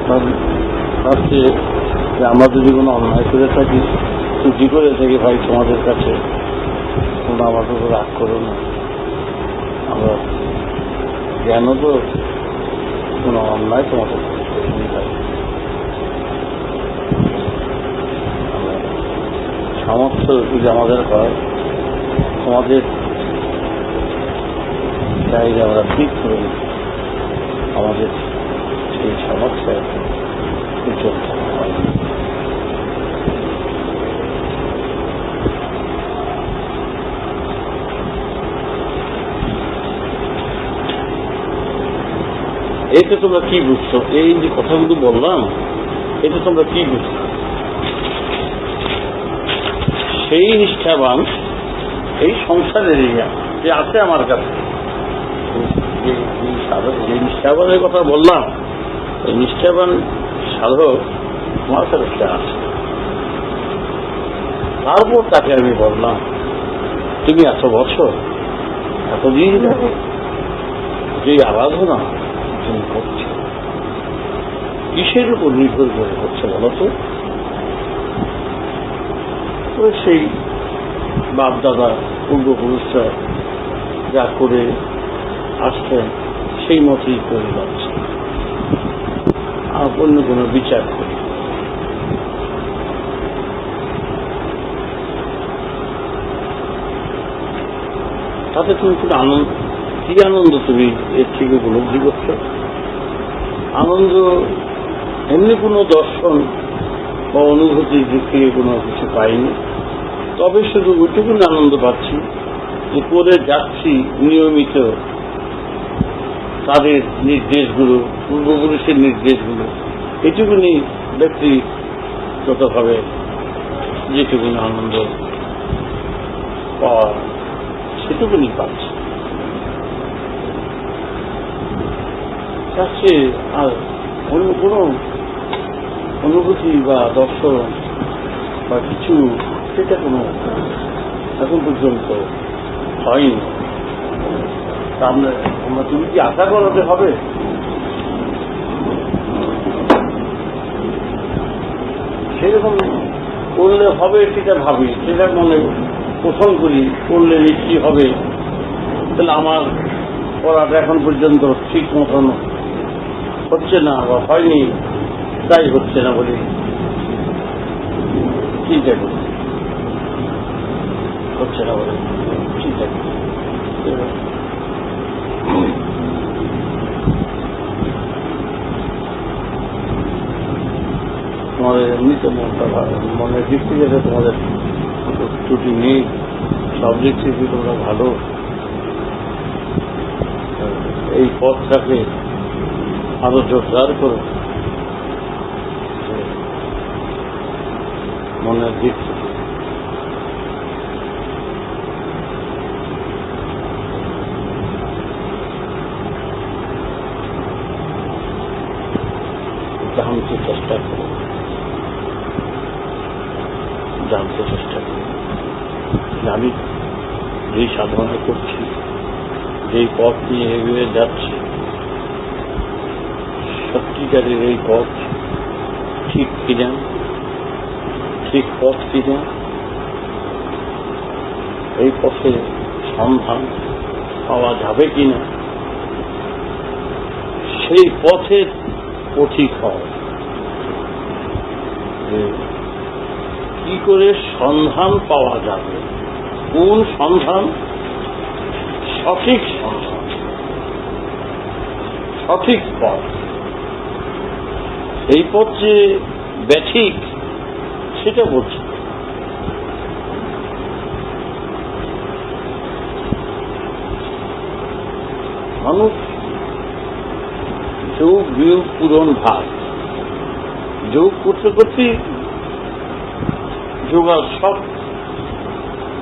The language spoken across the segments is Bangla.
ভাবছে যে আমরা যদি কোনো অন্যায় করে থাকি, ত্রুটি করে থাকি, ভাই তোমাদের কাছে তোমরা আমাদের উপর রাগ করো না। আমরা জ্ঞান তো কোনো অন্যায় তোমাদের সামর্থ্য যদি আমাদের হয়, তোমাদের চাইলে আমরা ঠিক করে আমাদের সেই সামর্থ্য চলতে হয়। এতে তোমরা কি বুঝছো? এই যে কথাগুলো বললাম, এতে তোমরা কি বুঝছো? সেই নিষ্ঠাবান এই সংসারের যে আছে আমার কাছে, যে নিষ্ঠাবানের কথা বললাম, এই নিষ্ঠাবান সাধক তোমার কাছে আছে। তারপর তাকে আমি বললাম, তুমি এত বছর এতদিন যে আরাধনা তুমি করছো, কিসের উপর নির্ভর করে করছো বলো তো? সেই বাপ দাদা পূর্বপুরুষরা যা করে আসছেন সেই মতেই করে যাচ্ছে, আর অন্য কোনো বিচার করি। তাতে তুমি খুব কি আনন্দ তুমি এর থেকে উপলব্ধি করছো? আনন্দ এমনি কোনো দর্শন বা অনুভূতির দিক থেকে কোনো কিছু পাইনি, তবে শুধু ওইটুকুন আনন্দ পাচ্ছি যে করে যাচ্ছি নিয়মিত তাদের নির্দেশগুলো, পূর্বপুরুষের নির্দেশগুলো, এটুকুনি ব্যক্তিগতভাবে যেটুকুনি আনন্দ পাওয়া সেটুকুনি পাচ্ছি। তাকে আর অন্য কোনো অনুভূতি বা দর্শন বা কিছু সেটা কোনো এখন পর্যন্ত হয়নি। আমরা তুমি কি আশা করাতে হবে? সেরকম করলে হবে সেটা ভাবি, সেটা মনে পোষণ করি, করলে নিশ্চয়ই হবে। তাহলে আমার পড়াটা এখন পর্যন্ত ঠিক মতন হচ্ছে না বা হয়নি, তাই হচ্ছে না বলে চিন্তা করি, হচ্ছে না বলে চিন্তা করি। তোমাদের এমনিতে মনটা মনের দিক থেকে তোমাদের ত্রুটি নেই, সব দিক থেকে তোমরা ভালো। এই পথটাকে আরো জোরদার করো মনের দিক থেকে। জানতে চেষ্টা করো, জানতে চেষ্টা করো আমি যেই সাধনা করছি, যেই পথ নিয়ে এগিয়ে যাচ্ছি, সত্যিকারের এই পথ ঠিক কিনা, ঠিক পথ কিনা, এই পথে সন্ধান পাওয়া যাবে কিনা, সেই পথের পথিক হয়। কি করে সন্ধান পাওয়া যাবে, কোন সন্ধান? সঠিক সন্ধান, সঠিক পথ। এই পথ যে ব্যাঠিক সেটা বলছি। মানুষ যোগ বিয়োগ পূরণ ভাগ, যোগ করতে করতে সব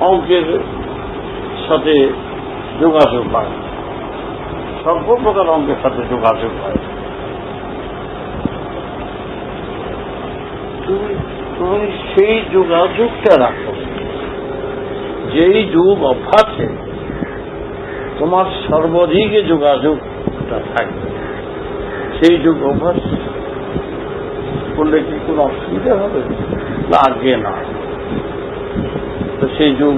অঙ্কের সাথে যোগাযোগ হয়, সর্বপ্রকার অঙ্কের সাথে যোগাযোগ হয়। তুমি সেই যোগাযোগটা রাখো, যেই যোগ অভ্যাসে তোমার সর্বাধিক যোগাযোগটা থাকবে, সেই যোগ অভ্যাস করলে কি কোনো অসুবিধা হবে? না, আগে না। তো সেই যোগ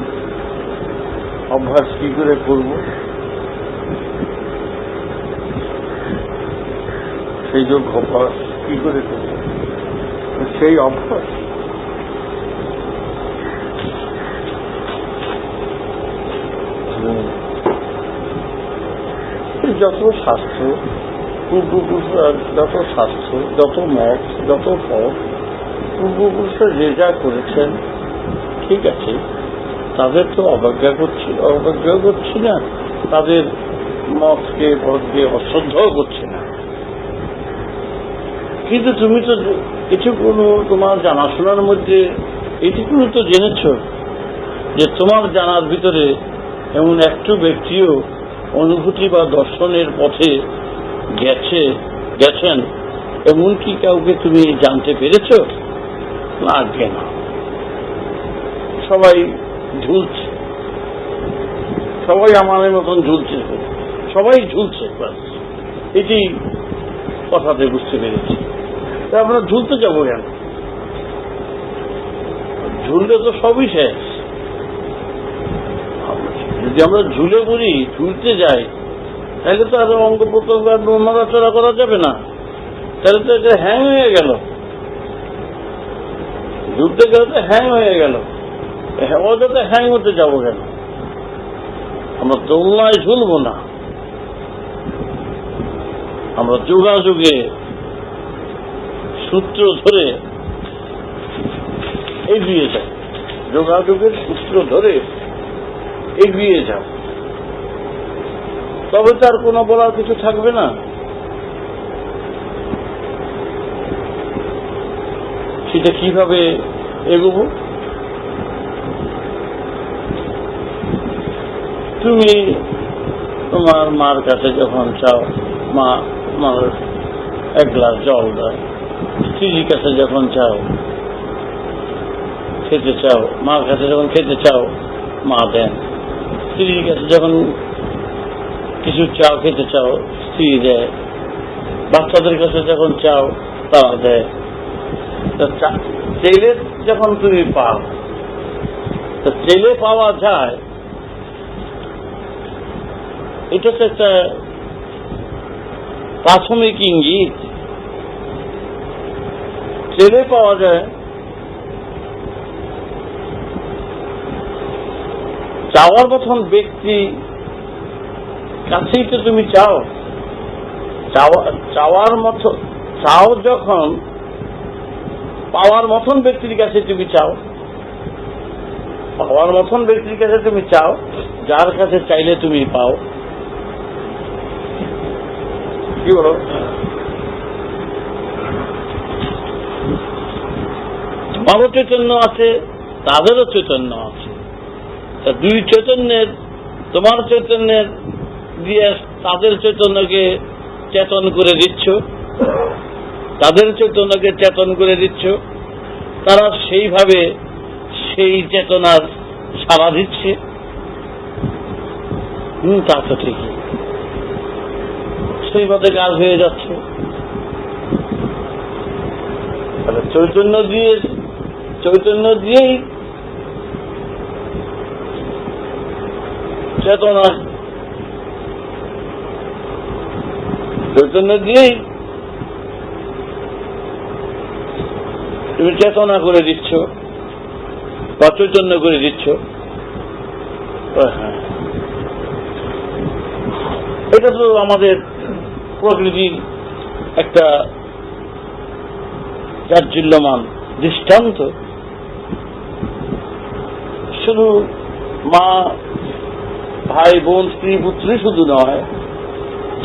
অভ্যাস কি করে করব? সেই যোগ অভ্যাস কি করে করব? সেই অভ্যাস যত শাস্ত্র, পূর্বপুরুষরা যত শাস্ত্র, যত মত, যত পথ, পূর্বপুরুষরা যে যা করেছেন ঠিক আছে, তাদের তো অবজ্ঞা করছি না, তাদের মতকে পথকে অশ্রদ্ধাও করছি না। কিন্তু তুমি তো কিছুক্ষণ তোমার জানাশোনার মধ্যে এইটুকুন তো জেনেছ যে তোমার জানার ভিতরে এমন একটু ব্যক্তিও অনুভূতি বা দর্শনের পথে গেছেন, এমন কি কাউকে তুমি জানতে পেরেছ? না, আগে না। সবাই ঝুলছে, সবাই আমাদের মতন ঝুলছে, সবাই ঝুলছে, এটি কথাতে বুঝতে পেরেছি। তা আমরা ঝুলতে যাবো কেন? ঝুললে তো সবই শেষ। যদি আমরা ঝুলে পড়ি, ঝুলতে যাই, তাহলে তো আর অঙ্গ প্রত্যঙ্গ আর নড়াচড়া করা যাবে না, তাহলে তো এটা হ্যাং হয়ে গেল। ঝুলতে গেলে তো হ্যাং হয়ে গেল, অযথা হ্যাং হতে যাবো কেন? আমরা দোলনায় ঝুলবো না, আমরা যোগাযোগে সূত্র ধরে এগিয়ে যাই, যোগাযোগের সূত্র ধরে এগিয়ে যাও, তবে তার কোনো বলার কিছু থাকবে না। সেটা কিভাবে এগোবো? তুমি তোমার মার কাছে যখন চাও, মা তোমার এক গ্লাস জল দেয়। স্ত্রীর কাছে যখন চাও, খেতে চাও, মার কাছে যখন খেতে চাও, মা দেন। স্ত্রীর কাছে যখন কিছু চাও, খেতে চাও, স্ত্রী দেয়। বাচ্চাদের কাছে যখন চাও, তারা দেয়। চাইলে যখন তুমি পাও, তো চাইলে পাওয়া যায়, এটা তো একটা প্রাথমিক ইঙ্গিত। চাইলে পাওয়া যায়, চাওয়ার মতন ব্যক্তি কাছেই তো তুমি চাও। চাওয়ার মতো চাও যখন, পাওয়ার মতন ব্যক্তির কাছে তুমি চাও, পাওয়ার মতন ব্যক্তির কাছে তুমি চাও, যার কাছে চাইলে তুমি পাও। কি বলো? তোমারও চৈতন্য আছে, তাদেরও চৈতন্য আছে। দুই চৈতন্যের, তোমার চৈতন্যের দিয়ে তাদের চৈতন্যকে চেতন করে দিচ্ছ, তাদের চৈতন্যকে চেতন করে দিচ্ছ, তারা সেইভাবে সেই চেতনার সাড়া দিচ্ছে। তা তো ঠিকই, সেইভাবে কাজ হয়ে যাচ্ছে। তাহলে চৈতন্য দিয়েই চেতনা, চৈতন্য দিয়েই তুমি চেতনা করে দিচ্ছ বা চৈতন্য করে দিচ্ছ। হ্যাঁ, এটা তো আমাদের প্রকৃতির একটা জাজ্জল্যমান দৃষ্টান্ত। শুধু মা, ভাই, বোন, স্ত্রী, পুত্রী শুধু নয়,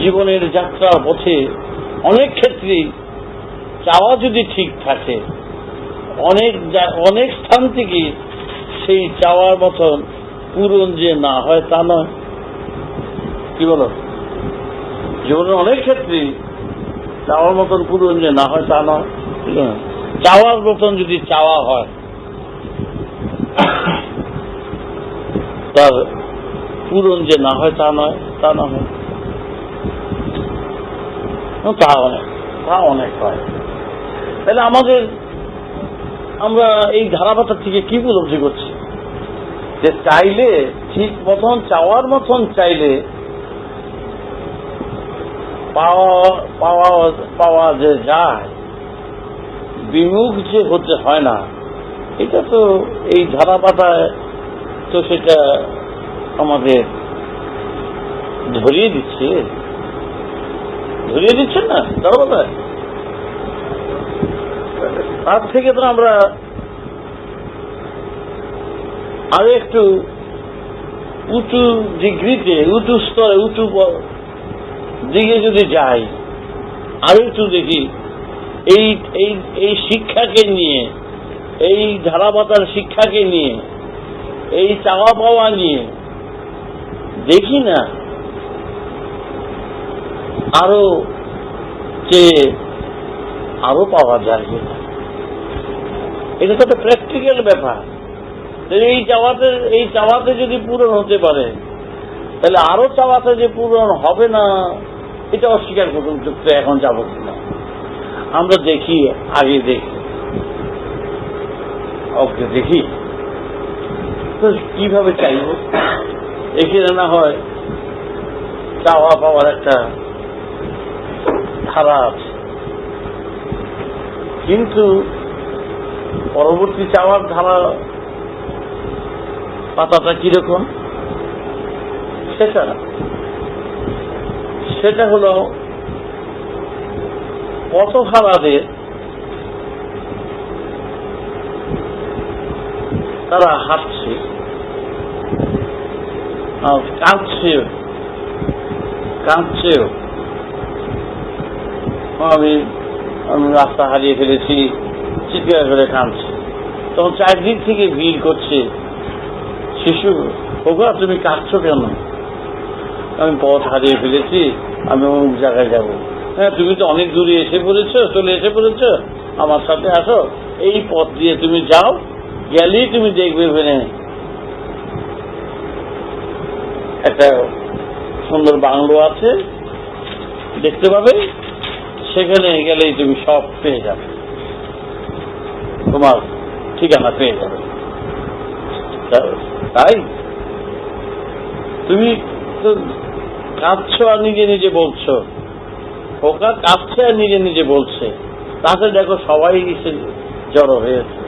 জীবনের যাত্রার পথে অনেক ক্ষেত্রেই চাওয়া যদি ঠিক থাকে, অনেক স্থান থেকে সেই চাওয়ার মতন পূরণ যে না হয় তা নয়। কি বলো? জীবনের অনেক ক্ষেত্রেই চাওয়ার মতন পূরণ যে না হয় তা নয়। চাওয়ার মতন যদি চাওয়া হয়, তার পূরণ যে না হয় তা নয়, তা না হয়, তা অনেক হয়। তাহলে আমরা এই ধারাবাতার থেকে কি উপলব্ধি করছি যে চাইলে ঠিক মতন চাওয়ার মতন চাইলে পাওয়া যে যায়, বিমুখ যে হতে হয় না, এটা তো এই ধারাবাতায় তো সেটা আমাদের ধরিয়ে দিচ্ছে না ধারাবাতায়। তার থেকে তো আমরা আরো একটু উঁচু ডিগ্রিতে, উঁচু স্তরে, উঁচু দিকে যদি যাই, আরো একটু দেখি এই শিক্ষাকে নিয়ে, এই ধারাবাতার শিক্ষাকে নিয়ে, এই চাওয়া পাওয়া নিয়ে দেখি না আরো যে আরো পাওয়া যায় কিনা। এটা তো একটা প্র্যাকটিক্যাল ব্যাপার। এই চাওয়াতে যদি পূরণ হতে পারে, তাহলে আরো চাওয়াতে যে পূরণ হবে না এটা অস্বীকার করুন যুক্ত এখন যাবো কিনা। আমরা দেখি, আগে দেখি তো কিভাবে চাইব। এখানে না হয় চাওয়া পাওয়ার একটা ধারা আছে, কিন্তু পরবর্তী চাওয়ার ধারা পাতাটা কিরকম সেটা হলো পথহারাদের তারা হাঁটছে, কাঁদছেও। আমি রাস্তা হারিয়ে ফেলেছি, চিৎকার করে কাঁদছে। তখন চারদিক থেকে ভিড় করছে, শিশু ওগা তুমি কাঁদছো কেন? আমি পথ হারিয়ে ফেলেছি, আমি অমুক জায়গায় যাব। হ্যাঁ, তুমি তো অনেক দূরে চলে এসে পড়েছো, আমার সাথে আসো, এই পথ দিয়ে তুমি যাও, গেলেই তুমি দেখবে ওখানে একটা সুন্দর বাংলো আছে, দেখতে পাবে, সেখানে গেলেই তুমি সব পেয়ে যাবে, তোমার ঠিকানা পেয়ে যাবে। তাই তুমি তো কাঁদছো আর নিজে বলছো, ওকা কাঁদছে আর নিজে বলছে, তাতে দেখো সবাই এসে জড়ো হয়েছে,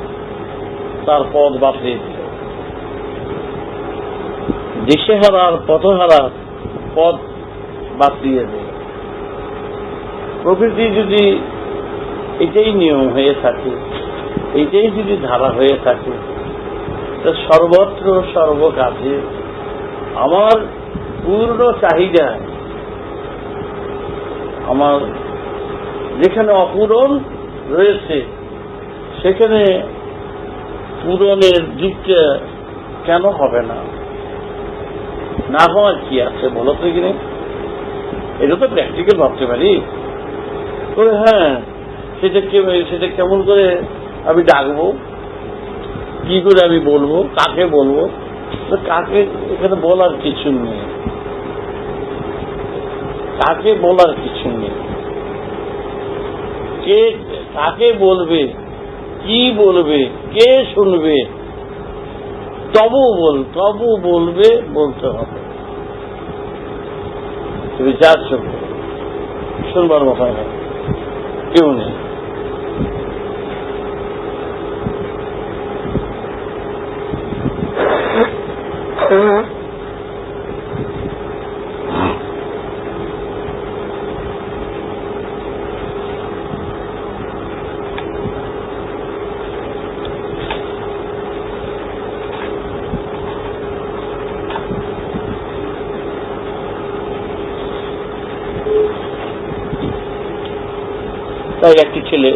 তার পথ বাতিল। দিশেহারার পথহারার পথ বাতিয়ে দেয়। প্রকৃতি যদি এটাই নিয়ম হয়ে থাকে, এটাই যদি ধারা হয়ে থাকে, তো সর্বত্র সর্বকাজে আমার পূর্ণ চাহিদা, আমার যেখানে অপূরণ রয়েছে সেখানে পূরণের দিকটা কেন হবে না? না হওয়ার কি আছে বলো তো? কিনে এটা তো প্র্যাকটিক্যাল ভাবতে পারি। হ্যাঁ, সেটা কেমন করে আমি ডাকবো, কি করে আমি বলবো, কাকে বলবো? কাকে এখানে বলার কিছু নেই, কাকে বলার কিছু নেই। কে কাকে বলবে, কি বলবে, কে শুনবে, তবু বলবে, বলতে হবে। তুমি যাচ্ছ, শুনবার মতো কেউ নেই। তাই একটি ছেলে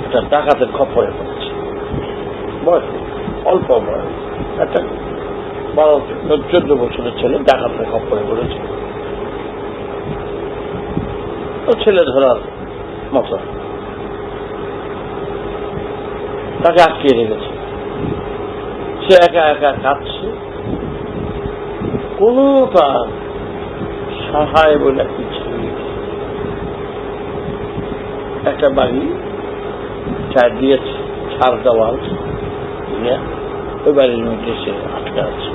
একটা ডাকাতের খপ্পরে পড়েছে, বয়স অল্প বয়স, একটা 12-14 বছরের ছেলে ডাকাতের খপ্পরে পড়েছে। ও ছেলে ধরার মতো, তাকে আটকিয়ে রেখেছে। সে একা একা কাঁদছে, কোনো তার সহায় বলে কিছু। একটা বাড়ি চার দিয়ে ছাড় দেওয়াল দিয়ে ওই বাড়ির মধ্যে সে আটকা আছে।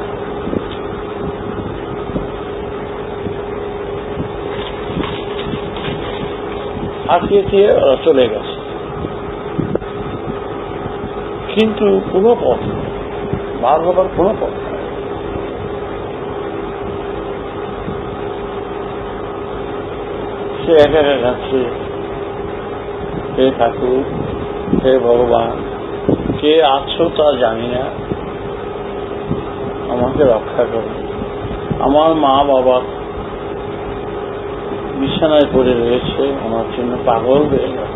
আটকে ওরা চলে গেছে, কিন্তু কোনো পথ বার হবার কোনো পথ নাই। সে একা একা যাচ্ছে, হে ঠাকুর, হে ভগবান, কে আছো তা জানি না, আমাকে রক্ষা করো। আমার মা বাবা বিছানায় পড়ে রয়েছে, আমার জন্য পাগল হয়ে গেল,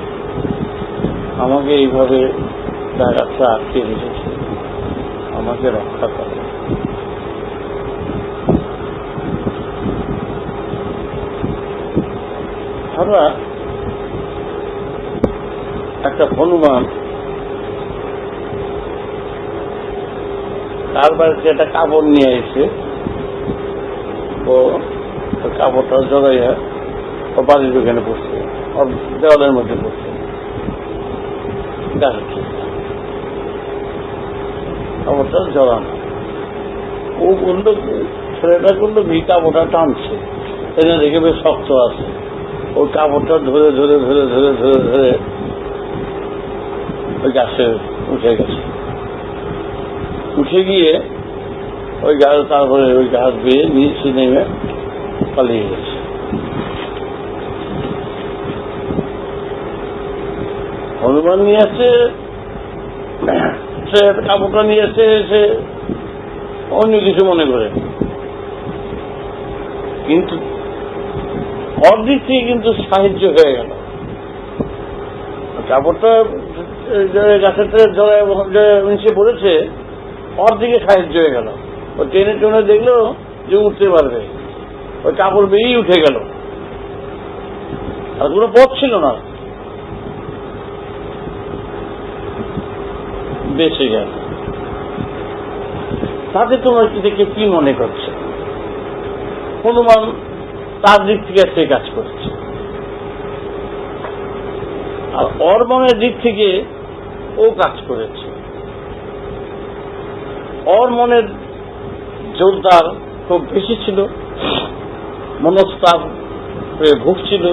আমাকে এইভাবে জায়গাটা আটকে রেখেছে, আমাকে রক্ষা করো। আমরা একটা হনুমান তার বাড়িতে একটা কাপড় নিয়ে এসে ও কাপড়টা জড়াইয়া ও বাড়ির ওখানে পড়ছে, ওর দেওয়ালের মধ্যে পড়ছে, কাপড়টা জড়ানো। ও বললো, ছেলেটা করলো কি, কাপড়টা টানছে, সেটা দেখে বেশ শক্ত আছে। ওই কাপড়টা ধরে ধরে ধরে ধরে ধরে ধরে ওই গাছে উঠে গেছে। উঠে গিয়ে ওই গাছ, তারপরে ওই গাছ বেয়ে নিচে নেমে পালিয়ে গেছে। হনুমান নিয়ে আসছে, সে কাপড়টা নিয়ে আসছে, সে অন্য কিছু মনে করে, কিন্তু ওর দিক থেকে কিন্তু সাহায্য হয়ে গেল। কাপড়টা গাছের জড়ায় নিচে পড়েছে, ওর দিকে সাহায্য হয়ে গেল। ও টেনে টেনে দেখলো যে উঠতে পারবে, ওই কাপড় বেরিয়ে উঠে গেল, আর কোনো পথ ছিল না, বেঁচে গেল। তাতে তোমরা দেখে কি মনে করছে? হনুমান তার দিক থেকে সে কাজ করছে, আর ওর মনের দিক থেকে ও কাজ করেছে। ওর মনের জোরদার খুব বেশি ছিল, মনস্তাপ হয়ে ভুগছিল,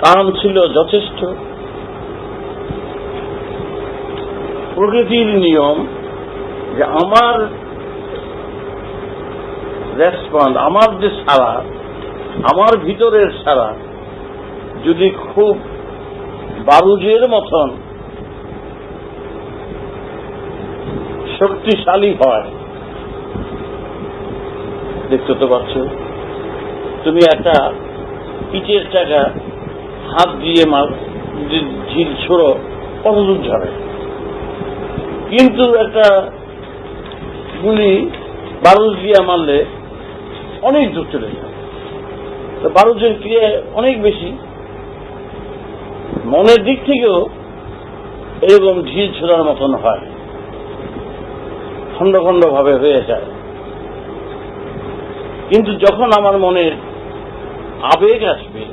কারণ ছিল যথেষ্ট। প্রকৃতির নিয়ম যে আমার রেসপন্স, আমার যে সারা, আমার ভিতরের সারা যদি খুব বারুজের মতন শক্তিশালী হয়, দেখতে তো পাচ্ছ, তুমি একটা ইটের টাকা হাত দিয়ে ঝিল ছোড়ো, কত দূর যাবে, কিন্তু একটা গুলি বারুদ দিয়ে মারলে অনেক দূর চলে যায়। তো বারুদের ক্রিয়া অনেক বেশি। মনের দিক থেকেও এরকম ঝিল ছোড়ার মতন হয়, খন্ড খন্ড ভাবে হয়ে যায়। কিন্তু যখন আমার মনের আবেগ আসবে,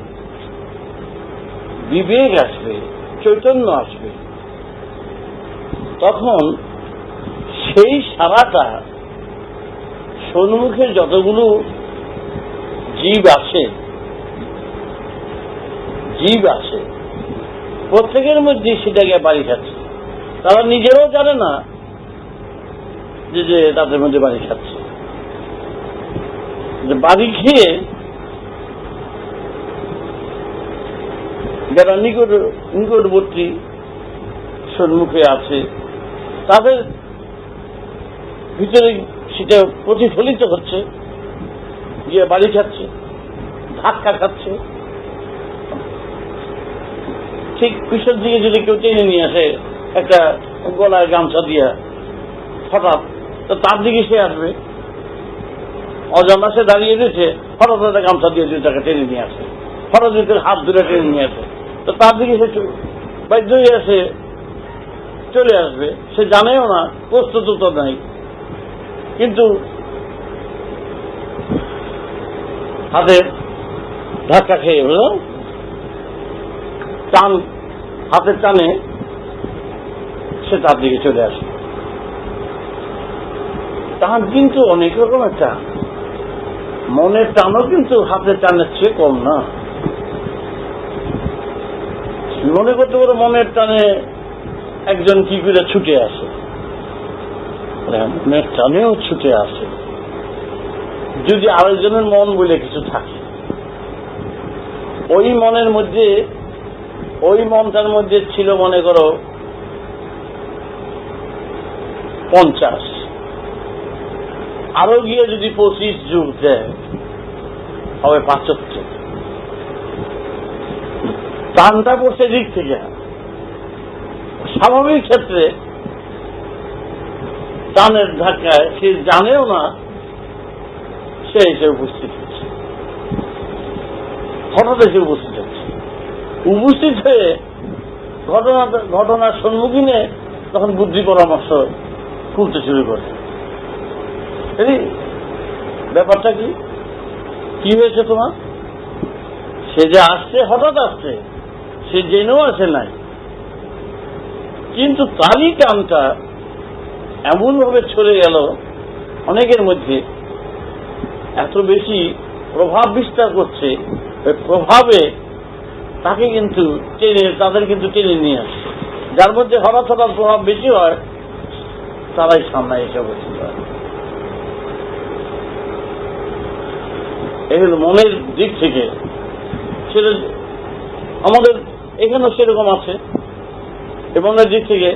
বিবেক আসবে, চৈতন্য আসবে, তখন সেই সারাটা সম্মুখে যতগুলো জীব আছে প্রত্যেকের মধ্যে সেটাকে বাড়ি খাচ্ছে। তারা নিজেরাও জানে না যে তাদের মধ্যে বাড়ি খাচ্ছে, যে বাড়ি খেয়ে যারা নিকটবর্তী সম্মুখে আছে তাদের ভিতরে সেটা প্রতিফলিত হচ্ছে, গিয়ে বাড়ি খাচ্ছে, ধাক্কা খাচ্ছে। ঠিক পিছন দিকে যদি কেউ টেনে নিয়ে আসে একটা গলায় গামছা দিয়া হঠাৎ, তো তার দিকে সে আসবে, অজানা সে দাঁড়িয়ে দিয়েছে, হঠাৎ একটা গামছা দিয়ে যদি তাকে টেনে নিয়ে আসে, হঠাৎ যদি হাত ধরে টেনে নিয়ে আসে, তো তার দিকে সে বাধ্য হয়ে আসে, চলে আসবে। সে জানেও না, প্রস্তুত তো নাই, কিন্তু হাতে ধাক্কা খেয়ে হলো টান, হাতের টানে সে তার দিকে চলে আসে। টান কিন্তু অনেক রকমের টান, মনের টানও কিন্তু হাতের টানের চেয়ে কম না। মনে করতে পারো মনের টানে একজন কি করে ছুটে আসে, মনের টানেও ছুটে আসে যদি আরেকজনের মন বলে কিছু থাকে। ওই মনের মধ্যে, ওই মনটার মধ্যে ছিল মনে করো 50, আরো গিয়ে যদি 25 যুগ দেয় হবে 75। টানটা পড়ছে দিক থেকে। স্বাভাবিক ক্ষেত্রে টানের ধাক্কায় সে জানেও না সে এসে উপস্থিত হচ্ছে, হঠাৎ এসে উপস্থিত হচ্ছে। উপস্থিত হয়ে ঘটনার সম্মুখীনে তখন বুদ্ধি পরামর্শ খুলতে শুরু করে। এই ব্যাপারটা কি হয়েছে তোমার? সে যে আসছে, হঠাৎ আসছে, সে জেনেও আসে নাই, কিন্তু তারই টানটা এমন ভাবে চলে গেল অনেকের মধ্যে, এত বেশি প্রভাব বিস্তার করছে, ওই প্রভাবে তাকে কিন্তু তাদের কিন্তু টেনে নিয়ে আসছে। যার মধ্যে হঠাৎ হঠাৎ প্রভাব বেশি হয় তারাই সামনে এসে উপস্থিত হয়। এগুলো মনের দিক থেকে সেটা আমাদের এখানেও সেরকম আছে। মনের দিক থেকে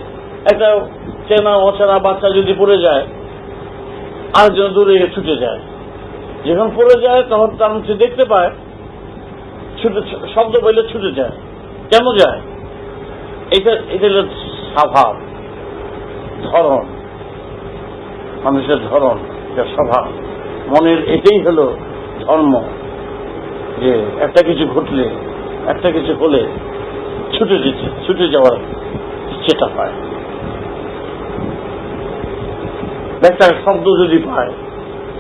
একটা চেনা অচেনা বাচ্চা যদি পড়ে যায়, আরেকজন দূরে ছুটে যায়, যখন পড়ে যায় তখন তার মুখে দেখতে পায়, শব্দ পেলে ছুটে যায়। কেন যায়? এটা হলো স্বভাব, ধরন, মানুষের ধরন, এটা স্বভাব। মনের এটাই হলো ধর্ম, যে একটা কিছু ঘটলে, একটা কিছু হলে ছুটে যাওয়ার চেষ্টা পায়। একটা শব্দ যদি পায়,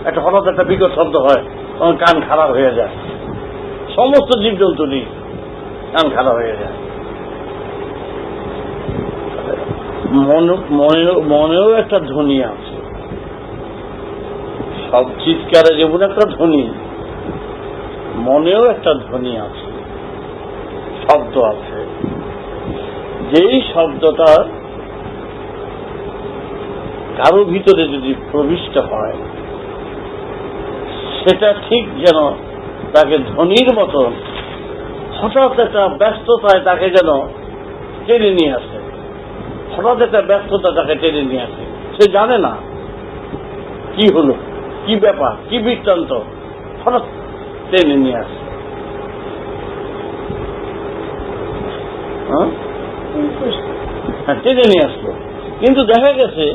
একটা হঠাৎ একটা বিকট শব্দ হয়, তখন কান খারাপ হয়ে যায়। সমস্ত জীবজন্তুরই কান খারাপ হয়ে যায়। মনেও একটা ধ্বনি আছে। সব চিৎকারে যেমন একটা ধ্বনি, মনেও একটা ধ্বনি আছে, শব্দ আছে। যেই শব্দটা কারো ভিতরে যদি প্রবিষ্ট হয়, সেটা ঠিক যেন তাকে ধ্বনির মতো হঠাৎ একটা ব্যস্ততায় তাকে যেন টেনে নিয়ে আসে। হঠাৎ একটা ব্যস্ততা তাকে টেনে নিয়ে আসে, সে জানে না কি হলো, কি ব্যাপার, কি বৃত্তান্ত, হঠাৎ টেনে নিয়ে আসে। টেনে নিয়ে আসলো। কিন্তু দেখা গেছে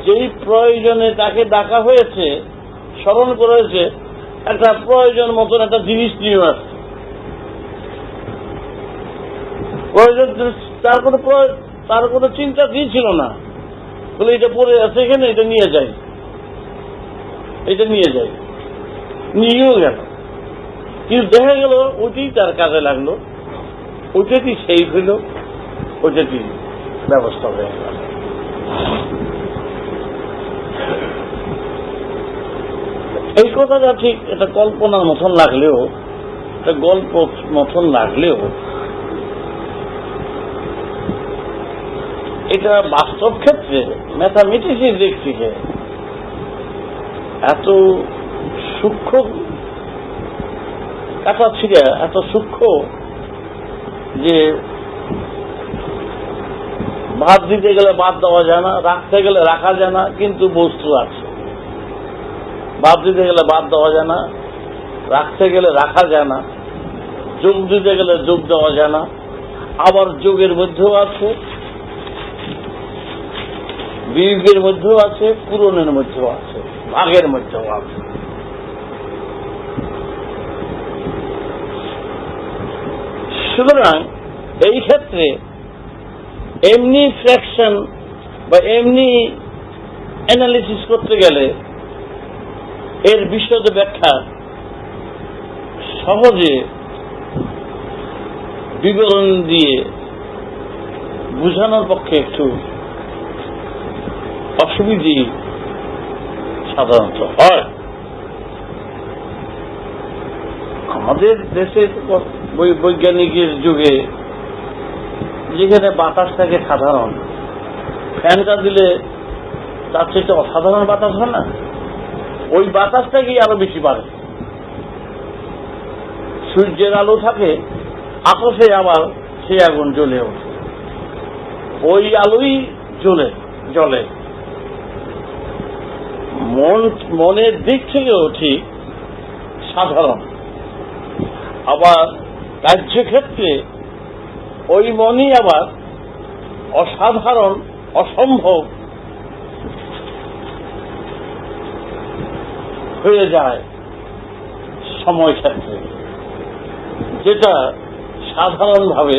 যেই প্রয়োজনে তাকে ডাকা হয়েছে, স্মরণ করেছে, একটা প্রয়োজন মতন একটা জিনিস নিয়ে আসছে। প্রয়োজন তার কোনো চিন্তা দিয়েছিল না, বলে এটা পড়ে আছে এখানে, এটা নিয়ে যাই, এটা নিয়ে যাই, নিয়েও গেল। কিন্তু দেখা গেল ওইটাই তার কাজে লাগলো, ওইটাই সেই হইল, ওইটাই ব্যবস্থা হয়ে গেল। এই কথাটা ঠিক এটা কল্পনার মতন লাগলেও, এটা গল্প মতন লাগলেও, এটা বাস্তব ক্ষেত্রে ম্যাথামেটিক্সের দিক থেকে এত সূক্ষ্ম কাটা ছিঁড়া, এত সূক্ষ্ম যে বাদ দিতে গেলে বাদ দেওয়া যায় না, রাখতে গেলে রাখা যায় না, কিন্তু বস্তু আছে। বাদ দিতে গেলে বাদ দেওয়া যায় না, রাখতে গেলে রাখা যায় না, যোগ দিতে গেলে যোগ দেওয়া যায় না, আবার যোগের মধ্যেও আছে, বিয়োগের মধ্যেও আছে, পূরণের মধ্যেও আছে, ভাগের মধ্যেও আছে। সুতরাং এই ক্ষেত্রে এমনি ফ্র্যাকশন বা এমনি অ্যানালিসিস করতে গেলে এর বিশদ ব্যাখ্যা সহজে বিবরণ দিয়ে বুঝানোর পক্ষে একটু অসুবিধে সাধারণত হয়। আমাদের দেশে বৈজ্ঞানিকের যুগে যেখানে বাতাস থাকে সাধারণ, ফ্যানটা দিলে তার চেয়ে অসাধারণ বাতাস হয় না, ওই বাতাসটাকেই আরো বেশি বাড়ে। সূর্যের আলো থাকে, আকাশে আবার সেই আগুন জ্বলে ওঠে, ওই আলোই জ্বলে। মনের দিক থেকেও ঠিক সাধারণ, আবার কার্যক্ষেত্রে ওই মনই আবার অসাধারণ, অসম্ভব হয়ে যায় সময় ক্ষেত্রে, যেটা সাধারণভাবে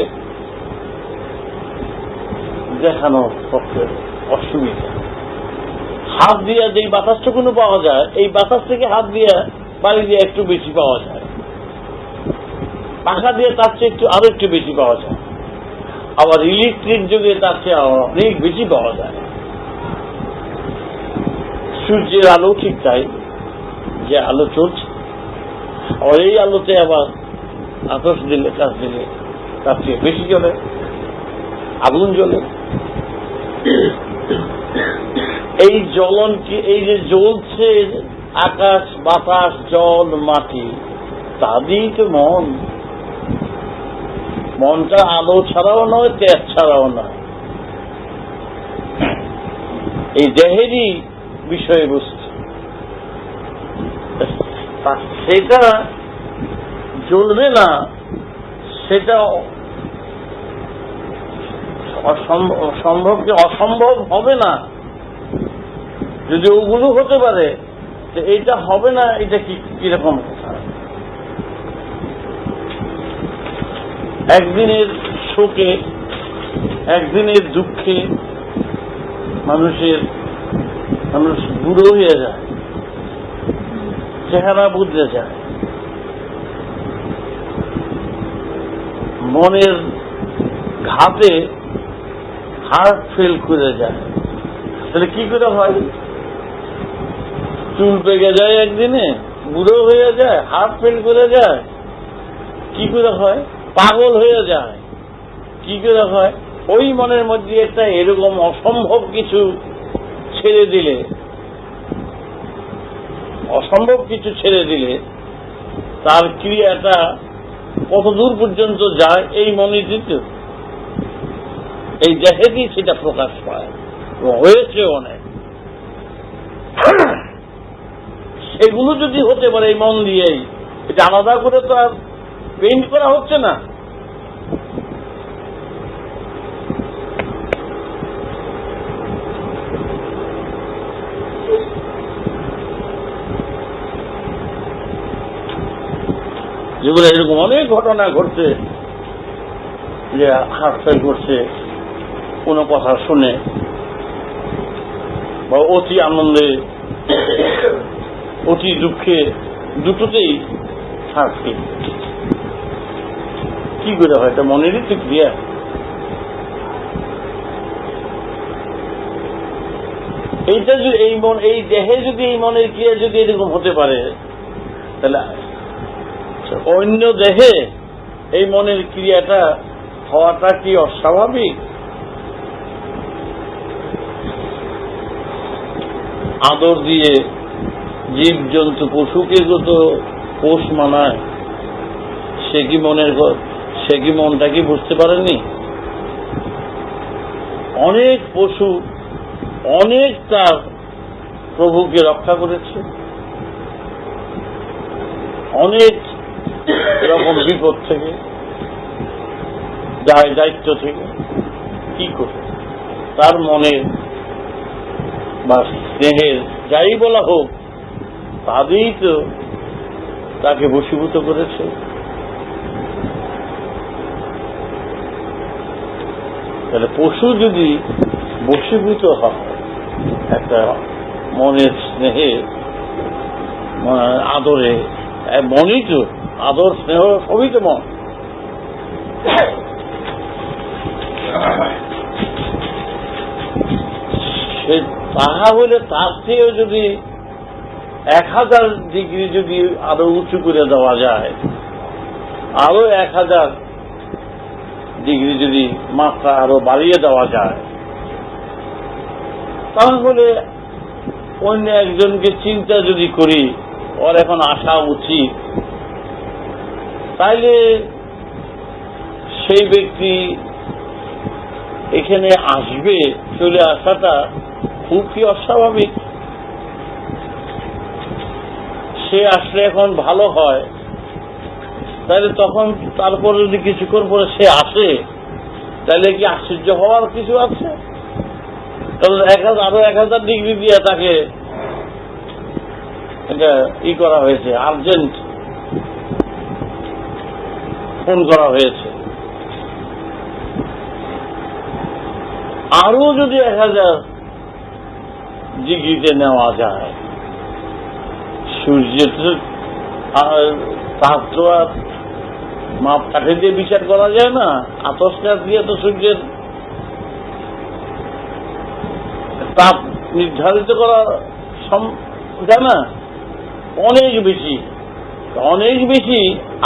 দেখানোর পক্ষে অসুবিধা। হাত দিয়ে যেই বাতাসটুকুনো পাওয়া যায়, এই বাতাস থেকে হাত দিয়ে বাড়ি দিয়ে একটু বেশি পাওয়া যায়, পাখা দিয়ে তার চেয়ে আরো একটু বেশি পাওয়া যায়, আবার ইলেকট্রিক যুগে তার চেয়ে অনেক বেশি পাওয়া যায়। সূর্যের আলো ঠিক তাই, যে আলো চলছে, আর এই আলোতে আবার আতস দিলে, কাজ দিলে তার চেয়ে বেশি জ্বলে, আগুন জ্বলে। এই জ্বলন কি, এই যে জ্বলছে আকাশ, বাতাস, জল, মাটি, তা দিয়েই তো মনটা আলো ছাড়াও নয়, তেজ ছাড়াও নয়, এই দেহেরই বিষয়বস্তু। সেটা জ্বলবে না, সেটা অসম্ভব হবে না। যদি ওগুলো হতে পারে, এইটা হবে না, এটা কিরকম কথা? একদিনের শোকে, একদিনের দুঃখে মানুষ বুড়ো হয়ে যায়, চেহারা বদলে যায়, মনের ঘাতে হার্ট ফেল করে যায়। তাহলে কি করে হয়? চুল পেকে যায় একদিনে, বুড়ো হয়ে যায়, হার্ট ফেল করে যায়। কি করে হয়? পাগল হয়ে যায়। কি করে হয়? ওই মনের মধ্যে একটা এরকম অসম্ভব কিছু ছেড়ে দিলে, তার ক্রিয়াটা কত দূর পর্যন্ত যায় এই মনে দিত, এই দেহেই সেটা প্রকাশ পায়, হয়েছে অনেক। সেগুলো যদি হতে পারে এই মন দিয়েই, এটা আলাদা করে তো আর পেইন্ট করা হচ্ছে না। যেগুলো এরকম অনেক ঘটনা ঘটছে, যে হার্ট ফেল করছে কোনো কথা শুনে, বা অতি আনন্দে, অতি দুঃখে, দুটোতেই হার্ট ফেল। কি করে হয়? এটা মনেরই তো ক্রিয়া। এইটা যদি এই দেহে যদি এই মনের ক্রিয়া যদি এরকম হতে পারে, তাহলে অন্য দেহে এই মনের ক্রিয়াটা হওয়াটা কি অস্বাভাবিক? আদর দিয়ে জীব জন্তু পশুকে যত পোষ মানায়, সে কি মনটা কি বুঝতে পারেনি? অনেক পশু অনেক তার প্রভুকে রক্ষা করেছে, অনেক রকম বিপদ থেকে, দায়িত্ব থেকে। কি করে? তার মনের বা স্নেহের যাই বলা হোক, তাদেরই তো তাকে বশীভূত করেছে। তাহলে পশু যদি বশীভূত হয় একটা মনের স্নেহে, আদরে, মনই তো আদর, স্নেহ সবই তো মন। সে তাহা হইলে তার চেয়েও যদি 1000 ডিগ্রি যদি আরো উঁচু করে দেওয়া যায়, আরো 1000 ডিগ্রি যদি মাত্রা আরো বাড়িয়ে দেওয়া যায়, তাহলে অন্য একজনকে চিন্তা যদি করি ওর এখন আসা উচিত, তাইলে সেই ব্যক্তি এখানে আসবে, চলে আসাটা খুব কি অস্বাভাবিক? সে আসলে এখন ভালো হয়, তাহলে তখন তারপরে যদি কিছুক্ষণ পরে সে আসে, তাহলে কি আশ্চর্য হওয়ার কিছু আছে? তাহলে আরো 1000 ডিগ্রি দিয়ে তাকে এটা করা হয়েছে, আর্জেন্ট ফোন করা হয়েছে। আরো যদি 1000 ডিগ্রিতে নেওয়া যায়, সূর্যের তাপ তো আর মাপ কাঠে দিয়ে বিচার করা যায় না, আতসকাচ দিয়ে তো সূর্যের তাপ নির্ধারিত করা যায় না, অনেক বেশি অনেক বেশি।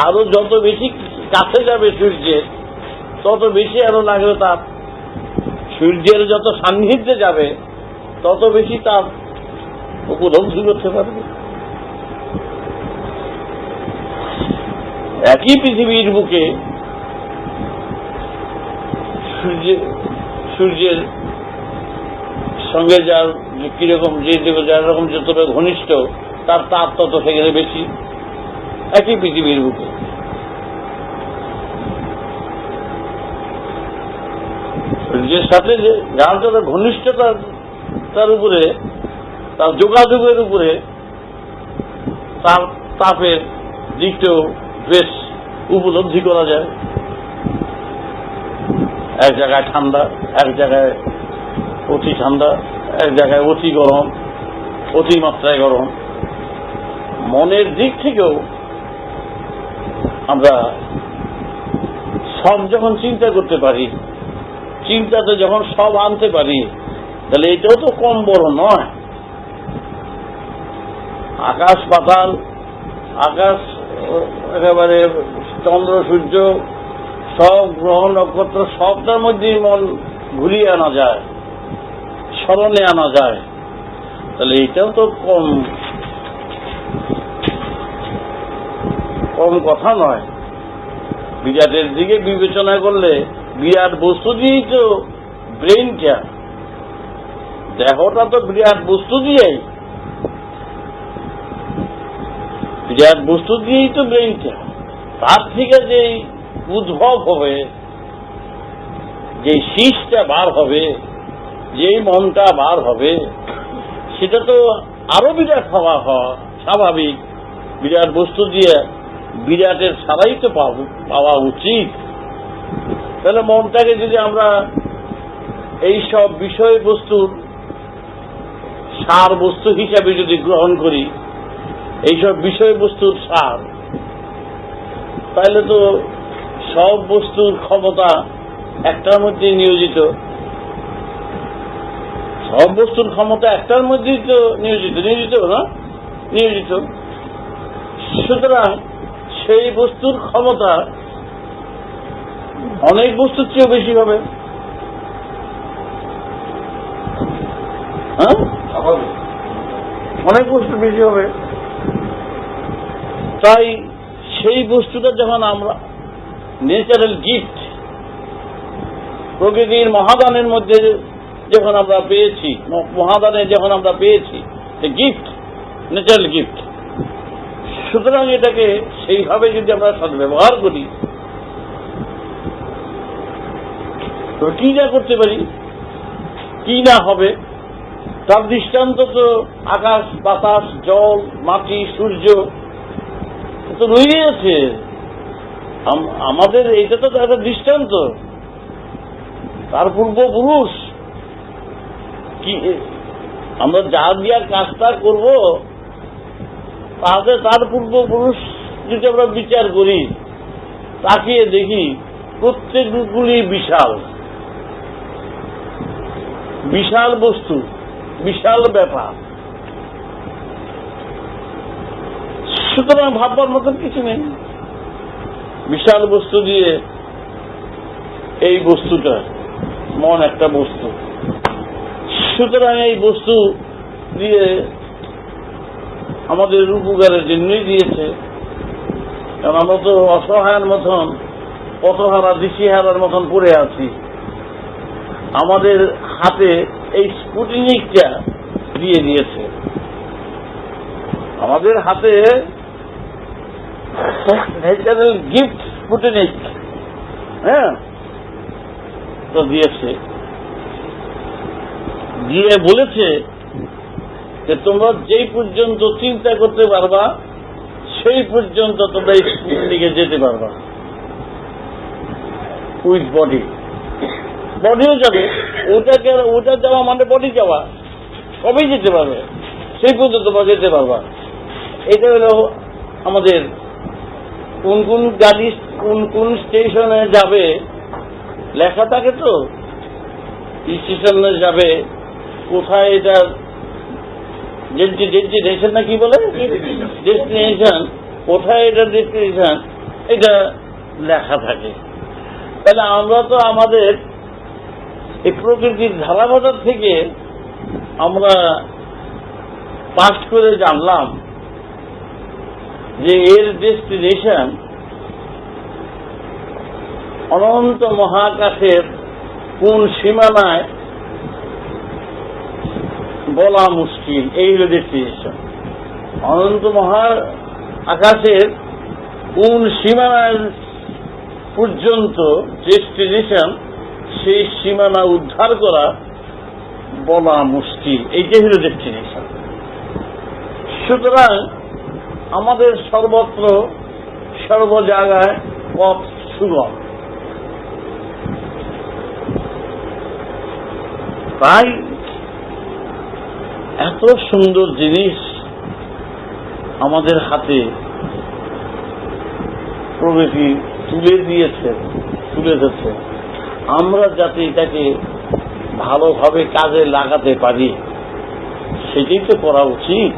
আরো যত বেশি কাছে যাবে সূর্যের, তত বেশি আরো লাগবে তাপ। সূর্যের যত সান্নিধ্যে যাবে, তত বেশি তাপ উপলব্ধি করতে পারবে। একই পৃথিবীর বুকে সূর্যের সঙ্গে যার কিরকম যার রকম যতটা ঘনিষ্ঠ, তার তাপ তত সেখানে বেশি, একই পৃথিবীর বুকে। সূর্যের সাথে যার যত ঘনিষ্ঠতা, তার উপরে, তার যোগাযোগের উপরে তার তাপের দিকটাও বেশ উপলব্ধি করা যায়। এক জায়গায় ঠান্ডা, এক জায়গায় অতি ঠান্ডা, এক জায়গায় অতি গরম, অতিমাত্রায় গরম। মনের দিক থেকেও আমরা সব যখন চিন্তা করতে পারি, চিন্তাতে যখন সব আনতে পারি, তাহলে এটাও তো কম বড় নয়। আকাশ পাতাল, আকাশ একেবারে চন্দ্র সূর্য, সব গ্রহ নক্ষত্র, সবটার মধ্যেই মন ঘুরিয়ে আনা যায়, স্মরণে আনা যায়, তাহলে এটাও তো কম কথা নয়। বিরাটের দিকে বিবেচনা করলে বিরাট বস্তু দিয়েই তো ব্রেইনটা, দেহটা তো বিরাট বস্তু দিয়েই, বিরাট বস্তু দিয়েই তো ব্রেইনটা। তার থেকে যে উদ্ভব হবে, যে শীষটা বার হবে, যেই মনটা বার হবে, সেটা তো আরো বিরাট হওয়া স্বাভাবিক। বিরাট বস্তু দিয়ে বিরাটের ছাড়াই তো পাওয়া উচিত। তাহলে মনটাকে যদি আমরা এইসব বিষয়বস্তুর সার বস্তু হিসাবে যদি গ্রহণ করি, এইসব বিষয়বস্তুর সার, তাহলে তো সব বস্তুর ক্ষমতা একটার মধ্যে নিয়োজিত, সব বস্তুর ক্ষমতা একটার মধ্যেই তো নিয়োজিত না, নিয়োজিত। সুতরাং সেই বস্তুর ক্ষমতা অনেক বস্তুর চেয়েও বেশি হবে। হ্যাঁ, অনেক বস্তু বেশি হবে। তাই সেই বস্তুটা যখন আমরা ন্যাচারাল গিফট, প্রকৃতির মহাদানের মধ্যে যখন আমরা পেয়েছি, মহাদানে যখন আমরা পেয়েছি গিফট, ন্যাচারাল গিফট, সুতরাং এটাকে সেইভাবে যদি আমরা সদ্ব্যবহার করি, তো কি না করতে পারি, কি না হবে, তার দৃষ্টান্ত তো আকাশ, বাতাস, জল, মাটি, সূর্য তো রয়ে আছে আমাদের। এইটা তো একটা দৃষ্টান্ত। তার পূর্বপুরুষ কি, আমরা যা দিয়ে কাজটা করব, তাতে তার পূর্বপুরুষ যদি আমরা বিচার করি, তাকিয়ে দেখি, প্রত্যেকগুলি বিশাল বিশাল বস্তু, বিশাল ব্যাপার। সুতরাং ভাববার মতন কিছু নেই। বিশাল বস্তু দিয়ে এই বস্তুটা, মন একটা বস্তু, সুতরাং এই বস্তু দিয়ে আমাদের উপকারের জন্যই দিয়েছে। কারণ আমরা তো অসহায়ের মতন, পথহারা দিশিহারার মতন পড়ে আছি। আমাদের হাতে এই স্পুটনিকটা দিয়ে দিয়েছে, আমাদের হাতে ন্যাচারাল গিফট স্পুটনিক, হ্যাঁ, তো দিয়েছে, দিয়ে বলেছে যে তোমরা যেই পর্যন্ত চিন্তা করতে পারবা সেই পর্যন্ত তোমরা এই স্পুটনিকে যেতে পারবা। উইথ বডি, বডিও যাবে, ওটা যাওয়া মানে বডি যাওয়া, সবই যেতে পারবে, সেই পর্যন্ত তোমরা যেতে পারবা। এটা হলো আমাদের কোন কোন গাড়ি কোন কোন স্টেশনে যাবে লেখা থাকে, তো স্টেশনে যাবে কোথায়, এটা ডেস্টিনেশন না কি বলে, ডেস্টিনেশন কোথায়, এটা ডেস্টিনেশন, এটা লেখা থাকে। তাহলে আমরা তো আমাদের এই প্রকৃতির ধারাবাধার থেকে আমরা পাস করে জানলাম যে এর ডেস্টিনেশন অনন্ত মহাকাশের কোন সীমানায় বলা মুশকিল। এই হল ডেস্টিনেশন। অনন্ত মহাকাশের কোন সীমানায় পর্যন্ত ডেস্টিনেশন, সেই সীমানা উদ্ধার করা বলা মুশকিল। এইটাই হল ডেস্টিনেশন। সুতরাং আমাদের সর্বত্র সর্ব জায়গায় পথ সুগম। তাই এত সুন্দর জিনিস আমাদের হাতে প্রকৃতি তুলে দিয়েছে, তুলে ধরছে। আমরা যাতে এটাকে ভালোভাবে কাজে লাগাতে পারি সেটাই তো করা উচিত।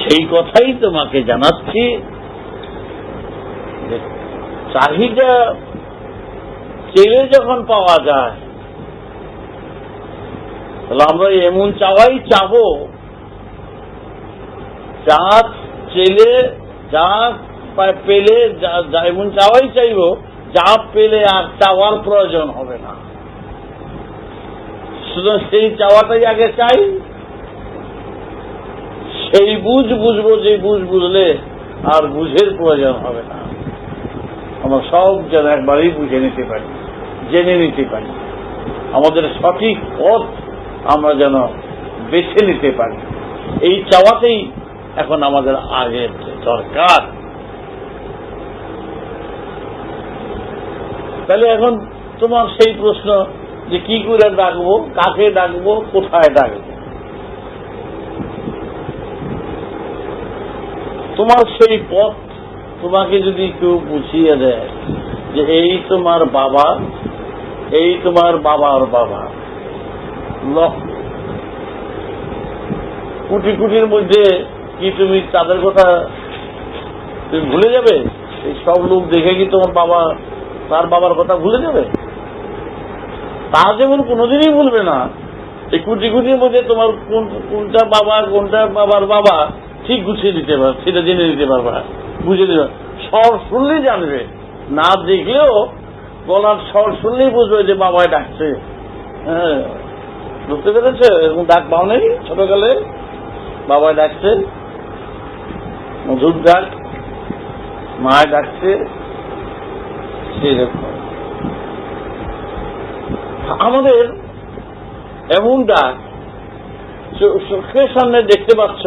সেই কথাই তোমাকে জানাচ্ছি। চাহিদা চেয়ে যখন পাওয়া যায়, তাহলে আমরা এমন চাওয়াই চাবো, যা চেলে যা পেলে, এমন চাওয়াই চাইব যা পেলে আর চাওয়ার প্রয়োজন হবে না। শুধু সেই চাওয়াটাই আগে চাই, সেই বুঝবো, যে বুঝলে আর বুঝের প্রয়োজন হবে না। আমরা সব যেন একবারই বুঝে নিতে পারি, জেনে নিতে পারি, আমাদের সঠিক পথ আমরা যেন বেছে নিতে পারি। এই চাওয়াতেই এখন আমাদের আগে দরকার। তাহলে এখন তোমার সেই প্রশ্ন যে কি করে ডাকবো, কাকে ডাকবো, কোথায় ডাকবো, তোমার সেই পথ তোমাকে যদি কেউ বুঝিয়ে দেয় যে এই তোমার বাবা, এই তোমার বাবার বাবা, কোটি কোটির মধ্যে কি তুমি তাদের কথা তুমি ভুলে যাবে? এই সব লোক দেখে কি তোমার বাবা তার বাবার কথা ভুলে যাবে? তা যেমন কোনোদিনই ভুলবে না। এই কোটি কোটির মধ্যে তোমার কোনটা বাবা, কোনটা বাবার বাবা ঠিক গুছিয়ে দিতে পারবে, সেটা জেনে নিতে পারবা, বুঝে দিতে পারবে। স্বর শুনলেই জানবে, না দেখলেও গলার স্বর শুনলেই বুঝবে যে বাবাই ডাকছে। হ্যাঁ, বুঝতে পেরেছে? এরকম ডাক পাও নেই ছোটকালে? বাবাই ডাকছে, মধুর ডাক, মায় ডাকছে, সেরকম আমাদের এমন ডাক চোখের সামনে দেখতে পাচ্ছ।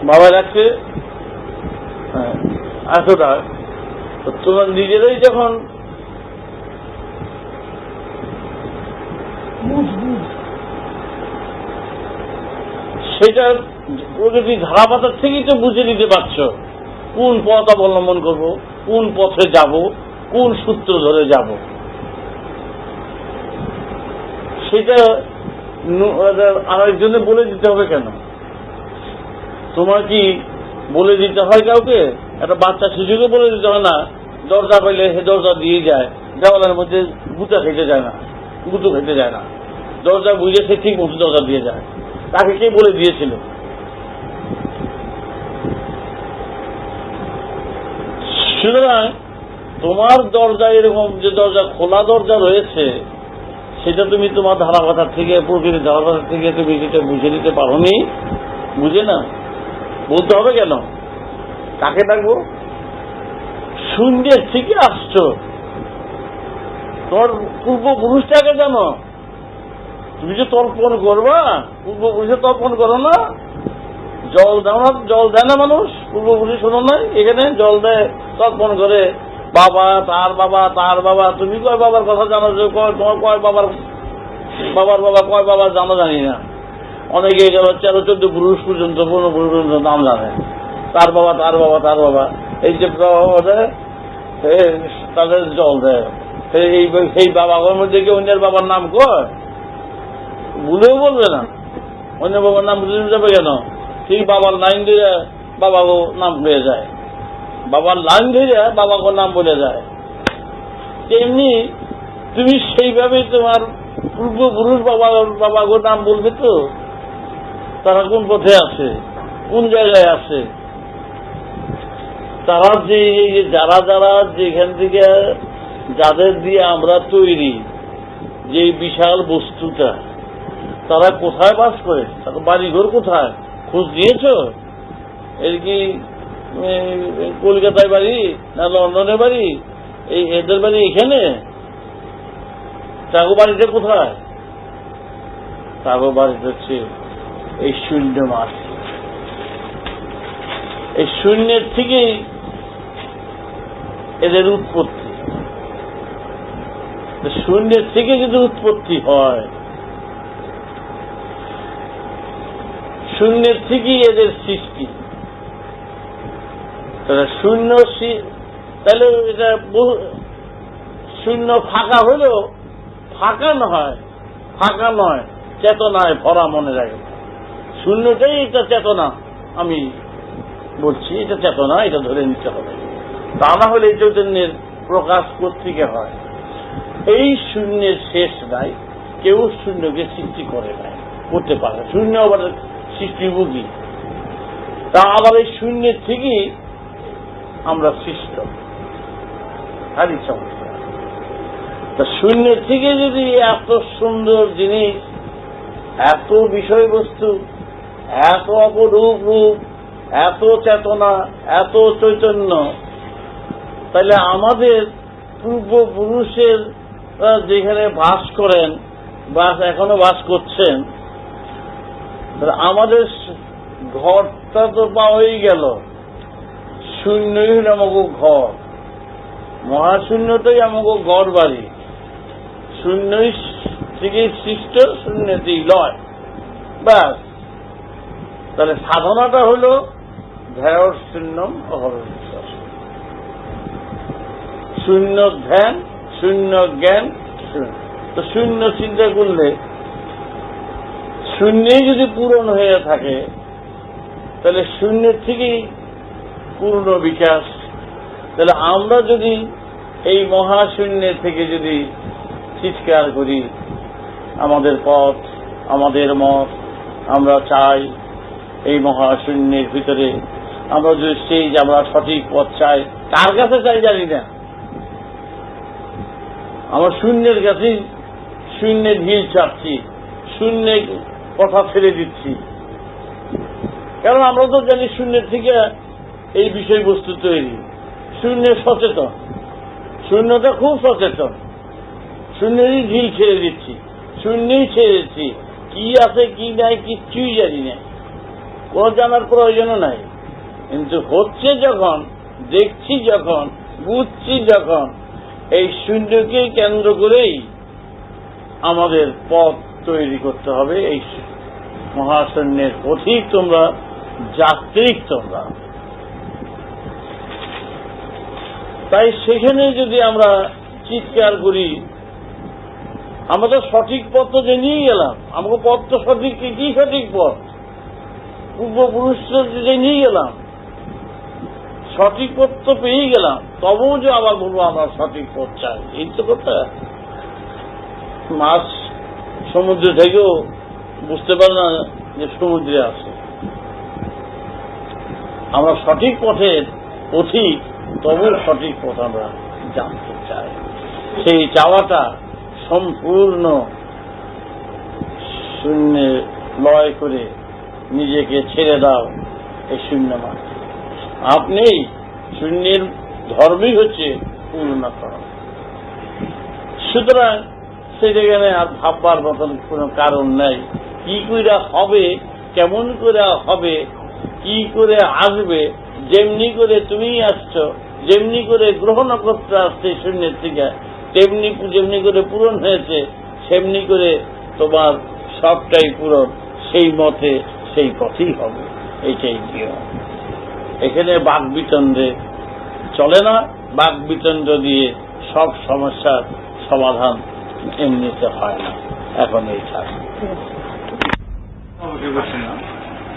বাবা ডাকছে, এত ডাক, তোমার নিজেরাই যখন সেটা প্রকৃতির ধারাপাতার থেকেই তো বুঝে নিতে পারছ কোন পথ অবলম্বন করব, কোন পথে যাব, কোন সূত্র ধরে যাব। সেটা আরেকজনে বলে দিতে হবে কেন? তোমার কি বলে দিতে হয় কাউকে? একটা বাচ্চা শিশুকে বলে দিতে হয় না, দরজা পাইলে সে দরজা দিয়ে যায়, দেওয়ালের মধ্যে গুতা খেতে যায় না, গুতো খেতে যায় না, দরজা বুঝে সে ঠিক মতো দরজা দিয়ে যায়। তাকে কে বলে দিয়েছিল? সুতরাং তোমার দরজা এরকম যে দরজা খোলা দরজা রয়েছে, সেটা তুমি তোমার ধারাপাতার থেকে, প্রকৃতির ধারাপাতার থেকে তুমি যেটা বুঝে নিতে পারোনি, বুঝে না বলতে হবে কেন? কাকে ডাকবো? শূন্যের থেকে আসছো, তোমার পূর্বপুরুষটাকে জানো। তুমি যে তর্পণ করবা, পূর্বপুরুষের তর্পণ করো না? জল দাও না, জল দেয় না মানুষ? পূর্বপুরুষ শোনো না? এখানে জল দেয়, তর্পণ করে, বাবা তার বাবা তার বাবা। তুমি কয় বাবার কথা জানো? যে তোমার কয় বাবার বাবার বাবা কয় বাবা জানো জানি না। অনেকে গেল 13-14 পুরুষ পর্যন্ত, 15 পুরুষ পর্যন্ত নাম জানে, তার বাবা তার বাবা তার বাবা। এই যে তাদের জল দেয়, সেই বাবার মধ্যে কি অন্যের বাবার নাম কয়? ভুলেও বলবে না। অন্য বাবার নাম বুঝে যাবে কেন? ঠিক বাবার লাইন ধরে বাবাকে নাম হয়ে যায়, বাবার লাইন ধরে বাবাকে নাম বলে যায়। তেমনি তুমি সেইভাবে তোমার পূর্বপুরুষ বাবাকে নাম বলবে তো, তারা কোন পথে আছে, কোন জায়গায় আছে, তারা যে যারা যারা যেখান থেকে, যাদের দিয়ে আমরা তৈরি, যে বিশাল বস্তুটা, তারা কোথায় বাস করে, তাদের বাড়িঘর কোথায় খোঁজ নিয়েছ? এর কি কলকাতায় বাড়ি না লন্ডনে বাড়ি? এদের বাড়ি এখানে? তাগো বাড়িটা কোথায়? তাগো বাড়িটা হচ্ছে এই শূন্য মাস। এই শূন্যের থেকেই এদের উৎপত্তি। শূন্যের থেকে যদি উৎপত্তি হয়, শূন্যের থেকেই এদের সৃষ্টি। শূন্য, তাহলে এটা শূন্য ফাঁকা হলেও ফাঁকা নয়, ফাঁকা নয়, চেতনায় ভরা, মনে রাখবে। শূন্যটাই এটা চেতনা, আমি বলছি এটা চেতনা, এটা ধরে নিতে হবে। তা না হলে চৈতন্যের প্রকাশ কর্তৃকে হয়। এই শূন্যের শেষ নাই, কেউ শূন্যকে সৃষ্টি করে নাই, করতে পারে। শূন্য আবার সৃষ্টিভোগী, তা আবার এই শূন্যের থেকেই আমরা সৃষ্ট। হারি চমৎকার। তা শূন্যের থেকে যদি এত সুন্দর জিনিস, এত বিষয়বস্তু, এত অপরূপ রূপ, এত চেতনা, এত চৈতন্য, তাহলে আমাদের পূর্বপুরুষের যেখানে বাস করেন, এখনো বাস করছেন, আমাদের ঘরটা তো পাওয়াই গেল। শূন্যই হল আমাকে ঘর, মহাশূন্যটাই আমাকে ঘর বাড়ি। শূন্যই থেকে সৃষ্ট, শূন্যতেই লয়, ব্যাস। তাহলে সাধনাটা হল ধ্যায় শূন্যম অহরবিশ্বাস, শূন্য ধ্যান, শূন্য জ্ঞান, শূন্য। তো শূন্য চিন্তা করলে, শূন্যই যদি পূরণ হয়ে থাকে, তাহলে শূন্যের থেকেই পূর্ণ বিকাশ। তাহলে আমরা যদি এই মহাশূন্যের থেকে যদি চিৎকার করি, আমাদের পথ, আমাদের মত, আমরা চাই এই মহাশূন্যের ভিতরে, আমরা যদি সেই যে আমরা সঠিক পথ চাই, কার কাছে চাই জানি না, আমরা শূন্যের কাছেই শূন্যের ঢিল চাচ্ছি, শূন্যের কথা ছেড়ে দিচ্ছি। কারণ আমরা তো জানি শূন্যের থেকে এই বিষয়বস্তু তৈরি। শূন্যের সচেতন, শূন্যটা খুব সচেতন, শূন্যেরই ঢিল ছেড়ে দিচ্ছি, শূন্যই ছেড়েছি। কি আছে কি নাই কিচ্ছুই জানি না, কোন জানার প্রয়োজনও নাই। কিন্তু হচ্ছে যখন, দেখছি যখন, বুঝছি যখন, এই শূন্যকে কেন্দ্র করেই আমাদের পথ তৈরি করতে হবে। এই মহাশূন্যের পথিক তোমরা, যাত্রিক তোমরা। তাই সেখানে যদি আমরা চিৎকার করি, আমরা তো সঠিক পথ তো জেনেই গেলাম, আমাকে পথ তো সঠিক, কি সঠিক পথ? পূর্বপুরুষরা জেনেই গেলাম, সঠিক পথ তো পেয়েই গেলাম, তবুও যে আবার বলবো আমরা সঠিক পথ চাই, এই তো কথা। মাছ সমুদ্রে থেকেও বুঝতে পারে না যে সমুদ্রে আছে। আমরা সঠিক পথের পথিক, তবু সঠিক পথ আমরা জানতে চাই। সেই চাওয়াটা সম্পূর্ণ শূন্যে লয় করে নিজেকে ছেড়ে দাও এই শূন্য মাত্র। আপনি শূন্যের ধর্মই হচ্ছে পূর্ণকরণ। সুতরাং সেখানে আর ভাববার মতন কোন কারণ নাই। কি করে হবে, কেমন করে হবে, কি করে আসবে, যেমনি করে তুমি আসছো, যেমনি করে গ্রহ নক্ষত্র আসছে শূন্যের থেকে, তেমনি যেমনি করে পূরণ হয়েছে, সেমনি করে তোমার সবটাই পূরণ, সেই মতে সেই পথেই হবে। এইটাই নিয়ম। এখানে বাকবিতণ্ডে চলে না। বাকবিতণ্ড দিয়ে সব সমস্যার সমাধান এমনিতে হয় না। এখন এই থাকে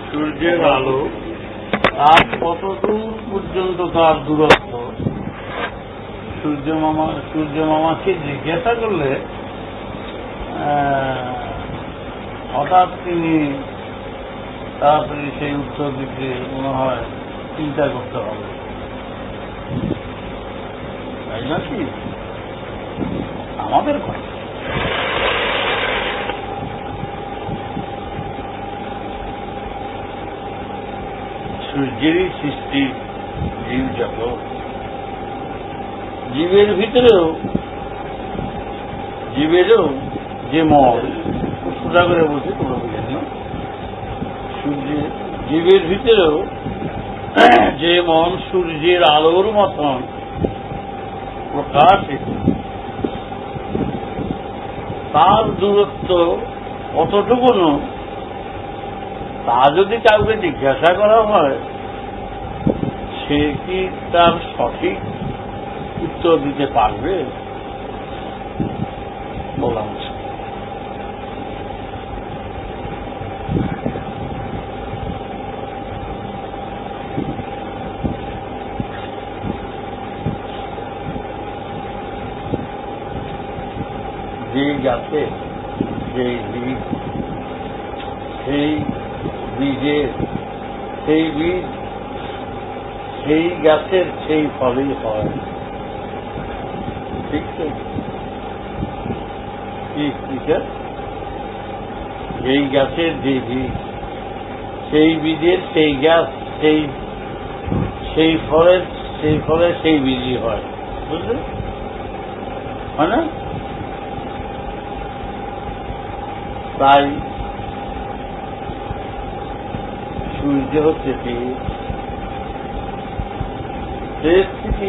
সূর্যের আলো আর কতদূর পর্যন্ত তার দূরত্ব, সূর্য মামাকে জিজ্ঞাসা করলে হঠাৎ তিনি তাড়াতাড়ি সেই উত্তর দিকে মনে হয় চিন্তা করতে হবে, তাই নাকি আমাদের কথা। সূর্যেরই সৃষ্টি জীব জগৎ, জীবের ভিতরেও যে মন, সোজা করে বলছি তোমরা বুঝেন না, জীবের ভিতরেও যে মন সূর্যের আলোর মতন প্রকাশিত, তার দূরত্ব কতটুকুনো তা যদি কাউকে জিজ্ঞাসা করা হয়, সে কি তার সঠিক উত্তর দিতে পারবে? বলা মুশকিল। যে গাছে যে বীজ, সেই বীজের সেই বীজ সেই গাছের সেই ফলই হয়। ঠিক তো? এই গাছের যে বীজ, সেই বীজের সেই গাছ, সেই ফলের সেই বীজই হয়। বুঝলেন? হয় না? তাই সূর্য হচ্ছে স্থিতি